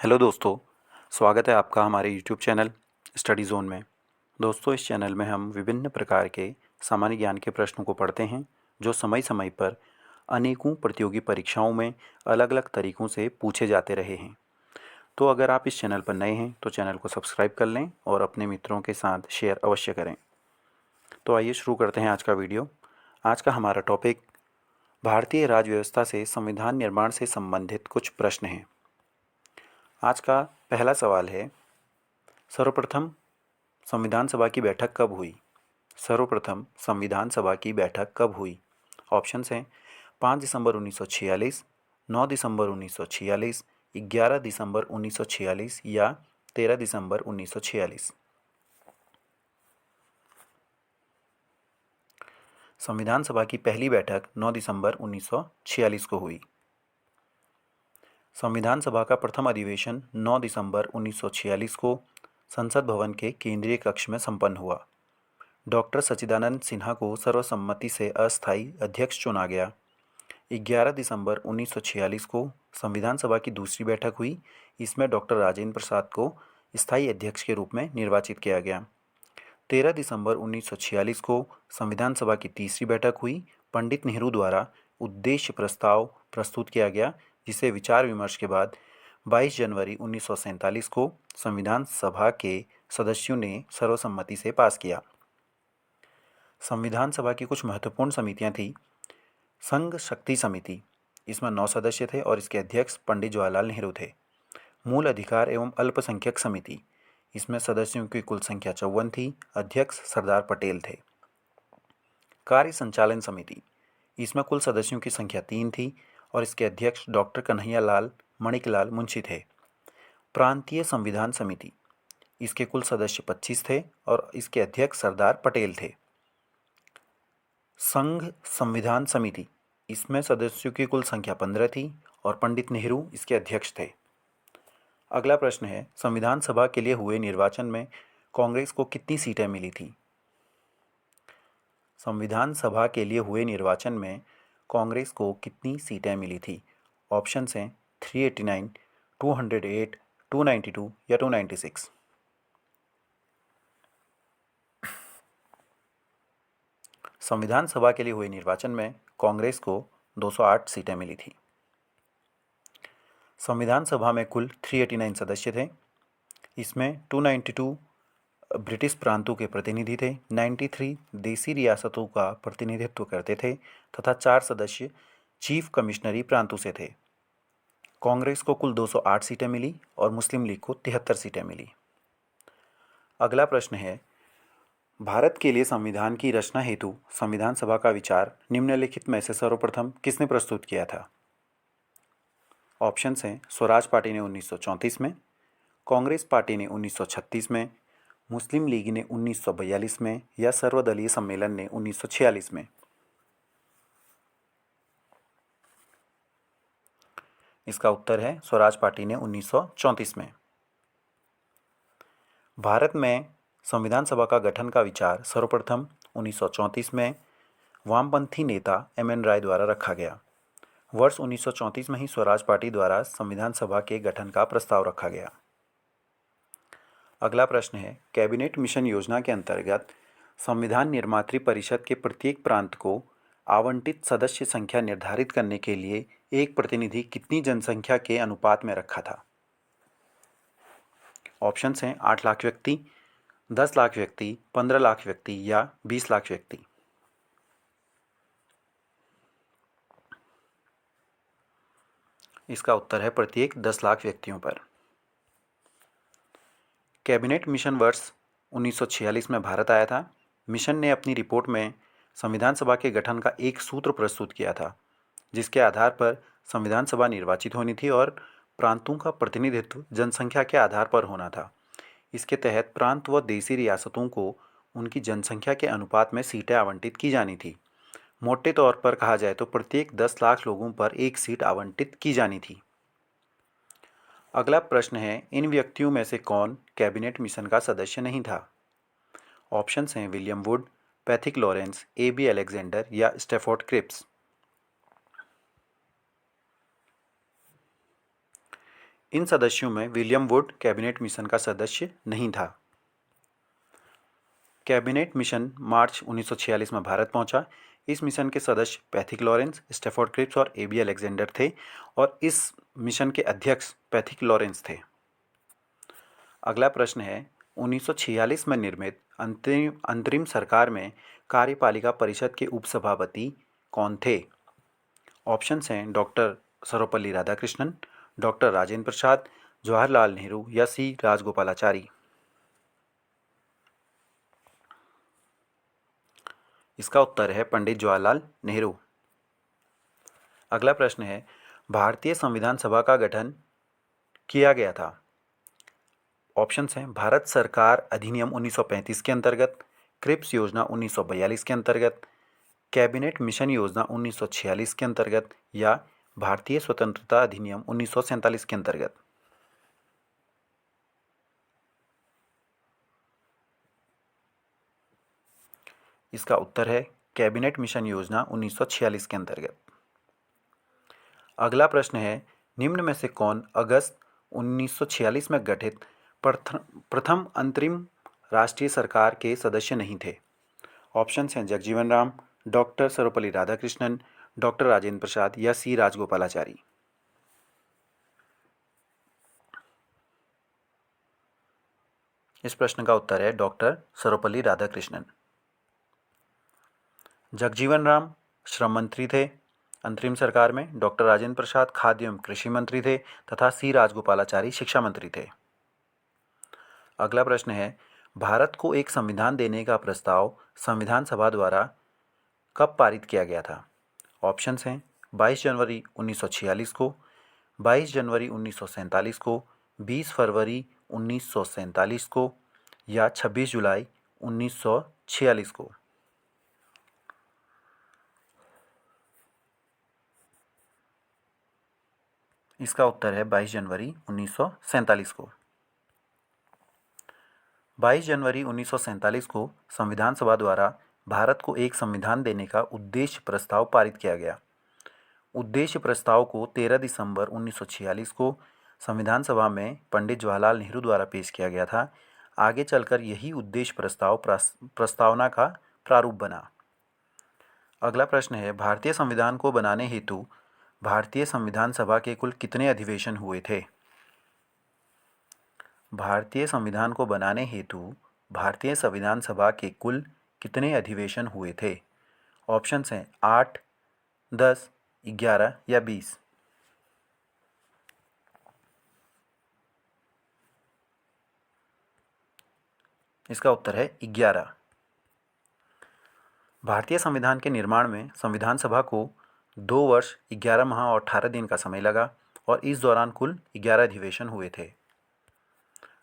Hello दोस्तों, स्वागत है आपका हमारे यूट्यूब चैनल स्टडी ज़ोन में। दोस्तों, इस चैनल में हम विभिन्न प्रकार के सामान्य ज्ञान के प्रश्नों को पढ़ते हैं जो समय समय पर अनेकों प्रतियोगी परीक्षाओं में अलग अलग तरीक़ों से पूछे जाते रहे हैं। तो अगर आप इस चैनल पर नए हैं तो चैनल को सब्सक्राइब कर लें और अपने मित्रों के साथ शेयर अवश्य करें। तो आइए शुरू करते हैं आज का वीडियो। आज का हमारा टॉपिक भारतीय राज्य व्यवस्था से संविधान निर्माण से संबंधित कुछ प्रश्न हैं। आज का पहला सवाल है, सर्वप्रथम संविधान सभा की बैठक कब हुई? सर्वप्रथम संविधान सभा की बैठक कब हुई? ऑप्शंस हैं 5 दिसंबर 1946, 9 दिसंबर 1946, 11 दिसंबर 1946 या 13 दिसंबर 1946। संविधान सभा की पहली बैठक 9 दिसंबर 1946 को हुई। संविधान सभा का प्रथम अधिवेशन 9 दिसंबर 1946 को संसद भवन के केंद्रीय कक्ष में संपन्न हुआ। डॉक्टर सच्चिदानंद सिन्हा को सर्वसम्मति से अस्थायी अध्यक्ष चुना गया। 11 दिसंबर 1946 को संविधान सभा की दूसरी बैठक हुई। इसमें डॉक्टर राजेंद्र प्रसाद को स्थायी अध्यक्ष के रूप में निर्वाचित किया गया। 13 दिसंबर 1946 को संविधान सभा की तीसरी बैठक हुई। पंडित नेहरू द्वारा उद्देश्य प्रस्ताव प्रस्तुत किया गया, जिसे विचार विमर्श के बाद 22 जनवरी 1947 को संविधान सभा के सदस्यों ने सर्वसम्मति से पास किया। संविधान सभा की कुछ महत्वपूर्ण समितियां थी। संघ शक्ति समिति, इसमें 9 सदस्य थे और इसके अध्यक्ष पंडित जवाहरलाल नेहरू थे। मूल अधिकार एवं अल्पसंख्यक समिति, इसमें सदस्यों की कुल संख्या 54 थी। अध्यक्ष सरदार पटेल थे। कार्य संचालन समिति, इसमें कुल सदस्यों की संख्या 3 थी और इसके अध्यक्ष डॉक्टर कन्हैया लाल मणिकलाल मुंशी थे। प्रांतीय संविधान समिति, इसके कुल सदस्य 25 थे और इसके अध्यक्ष सरदार पटेल थे। संघ संविधान समिति, इसमें सदस्यों की कुल संख्या 15 थी और पंडित नेहरू इसके अध्यक्ष थे। अगला प्रश्न है, संविधान सभा के लिए हुए निर्वाचन में कांग्रेस को कितनी सीटें मिली थी? संविधान सभा के लिए हुए निर्वाचन में कांग्रेस को कितनी सीटें मिली थी? ऑप्शंस हैं 389, 208, 292 या 296। संविधान सभा के लिए हुए निर्वाचन में कांग्रेस को 208 सीटें मिली थी। संविधान सभा में कुल 389 सदस्य थे। इसमें 292 ब्रिटिश प्रांतों के प्रतिनिधि थे, 93 देसी रियासतों का प्रतिनिधित्व करते थे तथा 4 सदस्य चीफ कमिश्नरी प्रांतों से थे। कांग्रेस को कुल 208 सीटें मिली और मुस्लिम लीग को 73 सीटें मिली। अगला प्रश्न है, भारत के लिए संविधान की रचना हेतु संविधान सभा का विचार निम्नलिखित में से सर्वप्रथम किसने प्रस्तुत किया था? ऑप्शंस हैं स्वराज पार्टी ने 1934 में, कांग्रेस पार्टी ने 1936 में, मुस्लिम लीग ने 1942 में या सर्वदलीय सम्मेलन ने 1946 में। इसका उत्तर है स्वराज पार्टी ने 1934 में। भारत में संविधान सभा का गठन का विचार सर्वप्रथम 1934 में वामपंथी नेता एम.एन. राय द्वारा रखा गया। वर्ष 1934 में ही स्वराज पार्टी द्वारा संविधान सभा के गठन का प्रस्ताव रखा गया। अगला प्रश्न है, कैबिनेट मिशन योजना के अंतर्गत संविधान निर्मात्री परिषद के प्रत्येक प्रांत को आवंटित सदस्य संख्या निर्धारित करने के लिए एक प्रतिनिधि कितनी जनसंख्या के अनुपात में रखा था? ऑप्शंस हैं 8 लाख व्यक्ति, 10 लाख व्यक्ति, 15 लाख व्यक्ति या 20 लाख व्यक्ति। इसका उत्तर है प्रत्येक 10 लाख व्यक्तियों पर। कैबिनेट मिशन वर्ष 1946 में भारत आया था। मिशन ने अपनी रिपोर्ट में संविधान सभा के गठन का एक सूत्र प्रस्तुत किया था, जिसके आधार पर संविधान सभा निर्वाचित होनी थी और प्रांतों का प्रतिनिधित्व जनसंख्या के आधार पर होना था। इसके तहत प्रांत व देशी रियासतों को उनकी जनसंख्या के अनुपात में सीटें आवंटित की जानी थी। मोटे तौर पर कहा जाए तो प्रत्येक 10 लाख लोगों पर एक सीट आवंटित की जानी थी। अगला प्रश्न है, इन व्यक्तियों में से कौन कैबिनेट मिशन का सदस्य नहीं था? ऑप्शंस हैं William Wood, Pethick Lawrence, A B. Alexander या स्टैफोर्ड क्रिप्स। इन सदस्यों में विलियम वुड कैबिनेट मिशन का सदस्य नहीं था। कैबिनेट मिशन मार्च 1946 में भारत पहुंचा। इस मिशन के सदस्य पैथिक लॉरेंस, स्टैफोर्ड क्रिप्स और एबी अलेक्जेंडर थे और इस मिशन के अध्यक्ष पैथिक लॉरेंस थे। अगला प्रश्न है, 1946 में निर्मित अंतरिम सरकार में कार्यपालिका परिषद के उपसभापति कौन थे? ऑप्शंस हैं डॉक्टर सर्वपल्ली राधाकृष्णन, डॉक्टर राजेंद्र प्रसाद, जवाहरलाल नेहरू या सी राजगोपालाचारी। इसका उत्तर है पंडित जवाहरलाल नेहरू। अगला प्रश्न है, भारतीय संविधान सभा का गठन किया गया था। ऑप्शंस हैं भारत सरकार अधिनियम 1935 के अंतर्गत, क्रिप्स योजना 1942 के अंतर्गत, कैबिनेट मिशन योजना 1946 के अंतर्गत या भारतीय स्वतंत्रता अधिनियम 1947 के अंतर्गत। इसका उत्तर है कैबिनेट मिशन योजना 1946 के अंतर्गत। अगला प्रश्न है, निम्न में से कौन अगस्त 1946 में गठित प्रथम अंतरिम राष्ट्रीय सरकार के सदस्य नहीं थे? ऑप्शंस हैं जगजीवन राम, डॉक्टर सर्वपल्ली राधाकृष्णन, डॉक्टर राजेंद्र प्रसाद या सी राजगोपालाचारी। इस प्रश्न का उत्तर है डॉक्टर सर्वपल्ली राधाकृष्णन। जगजीवन राम श्रम मंत्री थे अंतरिम सरकार में, डॉक्टर राजेंद्र प्रसाद खाद्य एवं कृषि मंत्री थे तथा सी राजगोपालाचारी शिक्षा मंत्री थे। अगला प्रश्न है, भारत को एक संविधान देने का प्रस्ताव संविधान सभा द्वारा कब पारित किया गया था? ऑप्शंस हैं 22 जनवरी 1946 को, 22 जनवरी 1947 को, 20 फरवरी 1947 को या 26 जुलाई 1946 को। इसका उत्तर है 22 जनवरी 1947 को। 22 जनवरी 1947 को संविधान सभा द्वारा भारत को एक संविधान देने का उद्देश्य प्रस्ताव पारित किया गया। उद्देश्य प्रस्ताव को 13 दिसंबर 1946 को संविधान सभा में पंडित जवाहरलाल नेहरू द्वारा पेश किया गया था। आगे चलकर यही उद्देश्य प्रस्ताव प्रस्तावना का प्रारूप बना। अगला प्रश्न है, भारतीय संविधान को बनाने हेतु भारतीय संविधान सभा के कुल कितने अधिवेशन हुए थे? भारतीय संविधान को बनाने हेतु भारतीय संविधान सभा के कुल कितने अधिवेशन हुए थे? ऑप्शंस हैं 8, 10, 11 या 20। इसका उत्तर है 11। भारतीय संविधान के निर्माण में संविधान सभा को 2 वर्ष 11 माह और 18 दिन का समय लगा और इस दौरान कुल 11 अधिवेशन हुए थे।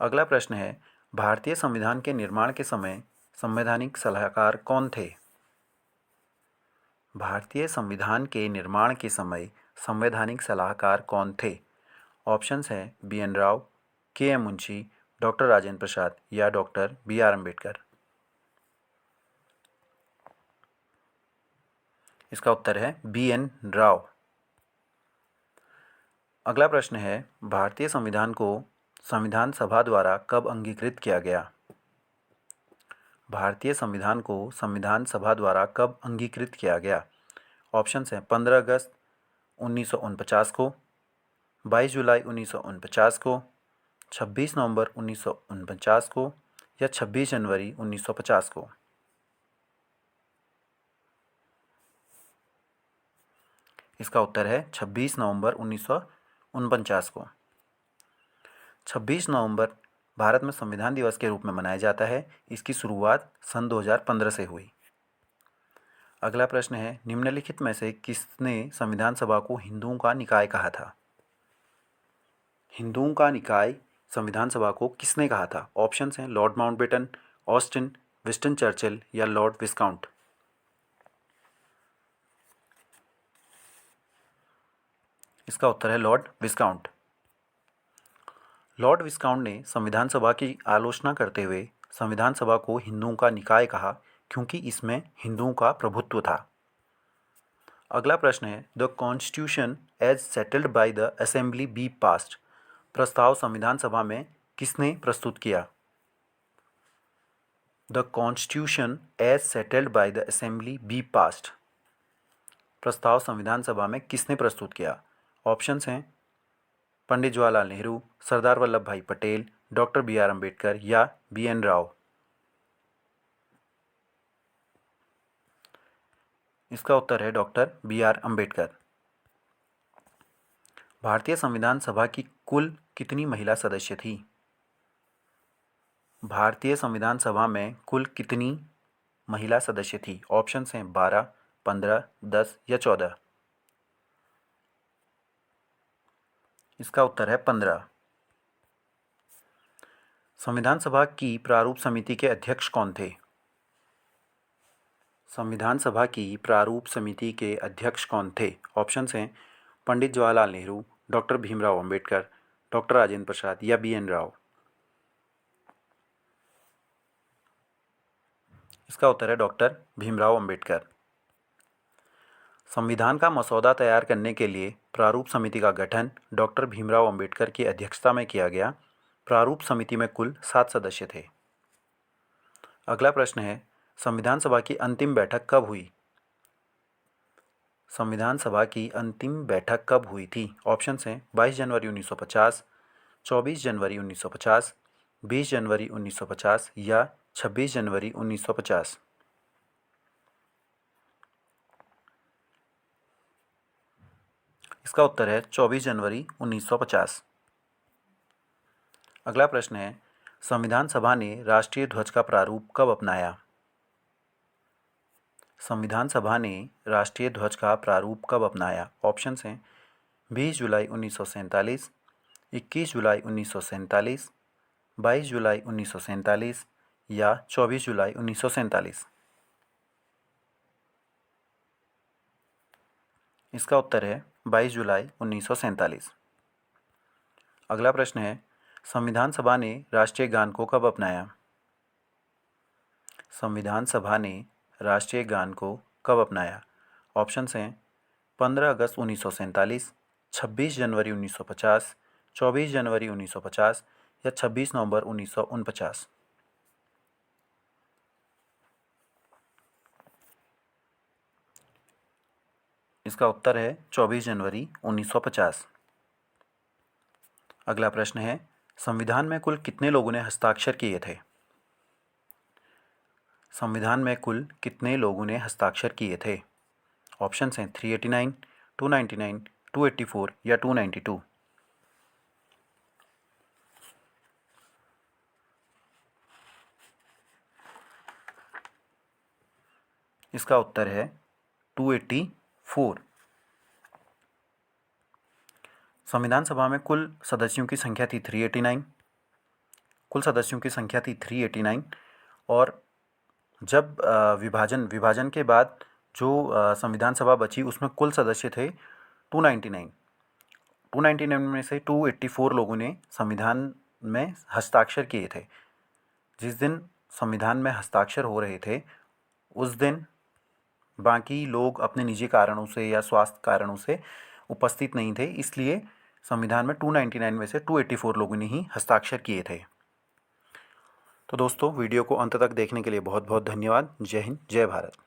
अगला प्रश्न है, भारतीय संविधान के निर्माण के समय संवैधानिक सलाहकार कौन थे? भारतीय संविधान के निर्माण के समय संवैधानिक सलाहकार कौन थे? ऑप्शंस हैं BN Rao, KM Munshi, doctor Rajendra Prasad या डॉक्टर BR अम्बेडकर। इसका उत्तर है BN राव। अगला प्रश्न है, भारतीय संविधान को संविधान सभा द्वारा कब अंगीकृत किया गया? भारतीय संविधान को संविधान सभा द्वारा कब अंगीकृत किया गया? ऑप्शंस हैं 15 अगस्त 1949 को, 22 जुलाई 1949 को, 26 नवंबर 1949 को या 26 जनवरी 1950 को। इसका उत्तर है 26 नवंबर 1949 को। 26 नवंबर भारत में संविधान दिवस के रूप में मनाया जाता है। इसकी शुरुआत सन 2015 से हुई। अगला प्रश्न है, निम्नलिखित में से किसने संविधान सभा को हिंदुओं का निकाय कहा था? हिंदुओं का निकाय संविधान सभा को किसने कहा था? ऑप्शंस हैं Lord Mountbatten, Austin, Winston Churchill या लॉर्ड विस्काउंट। इसका उत्तर है लॉर्ड विस्काउंट। लॉर्ड विस्काउंट ने संविधान सभा की आलोचना करते हुए संविधान सभा को हिंदुओं का निकाय कहा क्योंकि इसमें हिंदुओं का प्रभुत्व था। अगला प्रश्न है, the constitution as settled by the assembly be passed. प्रस्ताव संविधान सभा में किसने प्रस्तुत किया? The constitution as settled by the assembly be passed. प्रस्ताव संविधान सभा में किसने प्रस्तुत किया? ऑप्शंस हैं Pandit Jawaharlal Nehru, Sardar Vallabh Bhai Patel, doctor B R Ambedkar या बी एन राव। इसका उत्तर है डॉक्टर बी आर अम्बेडकर। भारतीय संविधान सभा की कुल कितनी महिला सदस्य थी? भारतीय संविधान सभा में कुल कितनी महिला सदस्य थी? ऑप्शंस हैं 12, 15, 10 या 14। इसका उत्तर है 15। संविधान सभा की प्रारूप समिति के अध्यक्ष कौन थे? संविधान सभा की प्रारूप समिति के अध्यक्ष कौन थे? ऑप्शंस हैं पंडित जवाहरलाल नेहरू, डॉक्टर भीमराव अंबेडकर, डॉक्टर राजेंद्र प्रसाद या बी एन राव। इसका उत्तर है डॉक्टर भीमराव अंबेडकर। संविधान का मसौदा तैयार करने के लिए प्रारूप समिति का गठन डॉक्टर भीमराव अंबेडकर की अध्यक्षता में किया गया। प्रारूप समिति में कुल 7 सदस्य थे। अगला प्रश्न है, संविधान सभा की अंतिम बैठक कब हुई? संविधान सभा की अंतिम बैठक कब हुई थी? ऑप्शंस हैं 22 जनवरी 1950, 24 जनवरी 1950, 20 जनवरी 1950 या 26 जनवरी 1950। इसका उत्तर है 24 जनवरी 1950। अगला प्रश्न है, संविधान सभा ने राष्ट्रीय ध्वज का प्रारूप कब अपनाया? संविधान सभा ने राष्ट्रीय ध्वज का प्रारूप कब अपनाया? ऑप्शंस हैं 20 जुलाई 1947, 21 जुलाई 1947, 22 जुलाई 1947 या 24 जुलाई 1947। इसका उत्तर है 22 जुलाई 1947। अगला प्रश्न है, संविधान सभा ने राष्ट्रीय गान को कब अपनाया? संविधान सभा ने राष्ट्रीय गान को कब अपनाया? ऑप्शंस हैं 15 अगस्त 1947, 26 जनवरी 1950, 24 जनवरी 1950 या 26 नवंबर 1949। इसका उत्तर है 24 जनवरी 1950। अगला प्रश्न है, संविधान में कुल कितने लोगों ने हस्ताक्षर किए थे? संविधान में कुल कितने लोगों ने हस्ताक्षर किए थे? ऑप्शंस हैं 389, 299, 284 या 292। इसका उत्तर है 284। संविधान सभा में कुल सदस्यों की संख्या थी 389। कुल सदस्यों की संख्या थी 389 और जब विभाजन के बाद जो संविधान सभा बची उसमें कुल सदस्य थे 299। 299 में से 284 लोगों ने संविधान में हस्ताक्षर किए थे। जिस दिन संविधान में हस्ताक्षर हो रहे थे उस दिन बाकी लोग अपने निजी कारणों से या स्वास्थ्य कारणों से उपस्थित नहीं थे, इसलिए संविधान में 299 में से 284 लोगों ने ही हस्ताक्षर किए थे। तो दोस्तों, वीडियो को अंत तक देखने के लिए बहुत बहुत धन्यवाद। जय हिंद, जय भारत।